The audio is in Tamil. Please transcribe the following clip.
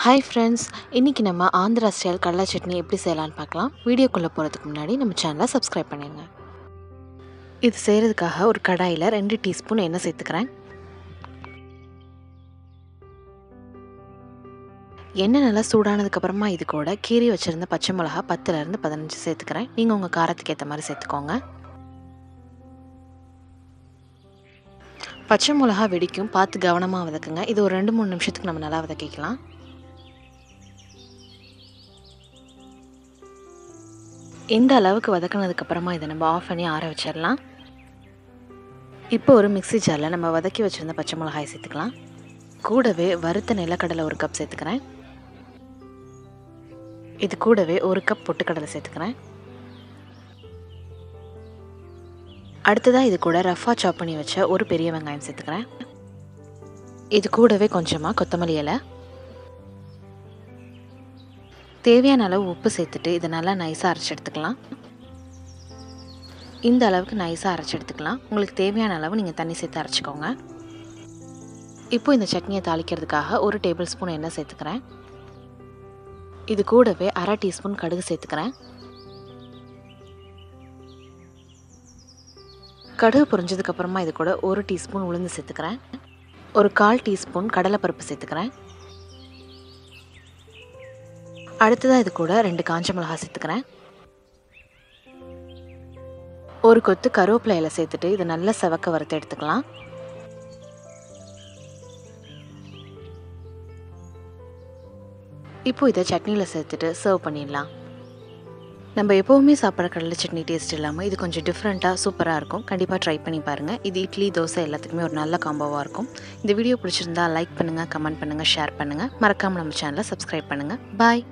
Hi friends, இன்னைக்கு நம்ம ஆந்திரா ஸ்டைல் கடலை சட்னி எப்படி செய்யலாம்னு பார்க்கலாம். வீடியோக்குள்ளே போகிறதுக்கு முன்னாடி நம்ம சேனலை சப்ஸ்கிரைப் பண்ணிடுங்க. இது செய்கிறதுக்காக ஒரு கடாயில் 2 டீஸ்பூன் எண்ணெய் சேர்த்துக்கிறேன். எண்ணெய் நல்லா சூடானதுக்கப்புறமா இது கூட கீறி வச்சுருந்த பச்சை மிளகா 10லேருந்து 15 சேர்த்துக்கிறேன். நீங்கள் உங்கள் காரத்துக்கு ஏற்ற மாதிரி சேர்த்துக்கோங்க. பச்சை மிளகா வெடிக்கும், பார்த்து கவனமாக வதக்குங்க. இது ஒரு 2-3 நிமிஷத்துக்கு நம்ம நல்லா வதக்கிக்கலாம். இந்த அளவுக்கு வதக்கினதுக்கப்புறமா இதை நம்ம ஆஃப் பண்ணி ஆற வச்சிடலாம். இப்போ ஒரு மிக்ஸி ஜாரில் நம்ம வதக்கி வச்சுருந்த பச்சை மிளகாய் சேர்த்துக்கலாம். கூடவே வறுத்த நிலக்கடலை 1 கப் சேர்த்துக்கிறேன். இது கூடவே 1 கப் பொட்டுக்கடலை சேர்த்துக்கிறேன். அடுத்ததாக இது கூட ரஃபாக சாப் பண்ணி வச்ச ஒரு பெரிய வெங்காயம் சேர்த்துக்கிறேன். இது கூடவே கொஞ்சமாக கொத்தமல்லி இலை, தேவையான அளவு உப்பு சேர்த்துட்டு இதை நல்லா நைஸாக அரைச்சி எடுத்துக்கலாம். இந்த அளவுக்கு நைஸாக அரைச்சி எடுத்துக்கலாம். உங்களுக்கு தேவையான அளவு நீங்கள் தண்ணி சேர்த்து அரைச்சிக்கோங்க. இப்போ இந்த சட்னியை தாளிக்கிறதுக்காக 1 டேபிள் ஸ்பூன் எண்ணெய் சேர்த்துக்கிறேன். இது கூடவே 1/2 டீஸ்பூன் கடுகு சேர்த்துக்கிறேன். கடுகு பொரிஞ்சதுக்கப்புறமா இது கூட 1 டீஸ்பூன் உளுந்து சேர்த்துக்கிறேன். ஒரு 1/4 டீஸ்பூன் கடலைப்பருப்பு சேர்த்துக்கிறேன். அடுத்ததாக இது கூட 2 காஞ்ச மிளகாய் சேர்த்துக்கிறேன். ஒரு கொத்து கருவேப்பிலை இலை சேர்த்துட்டு இதை நல்லா செவக்க வறுத்து எடுத்துக்கலாம். இப்போ இதை சட்னியில் சேர்த்துட்டு சர்வ் பண்ணிடலாம். நம்ம எப்போவுமே சாப்பிட்ற கடலை சட்னி டேஸ்ட் இல்லாமல் இது கொஞ்சம் டிஃப்ரெண்ட்டாக சூப்பராக இருக்கும். கண்டிப்பாக ட்ரை பண்ணி பாருங்கள். இது இட்லி, தோசை எல்லாத்துக்குமே ஒரு நல்ல காம்போவாக இருக்கும். இந்த வீடியோ பிடிச்சிருந்தா லைக் பண்ணுங்கள், கமெண்ட் பண்ணுங்கள், ஷேர் பண்ணுங்கள். மறக்காமல் நம்ம சேனலை சப்ஸ்கிரைப் பண்ணுங்கள். பாய்.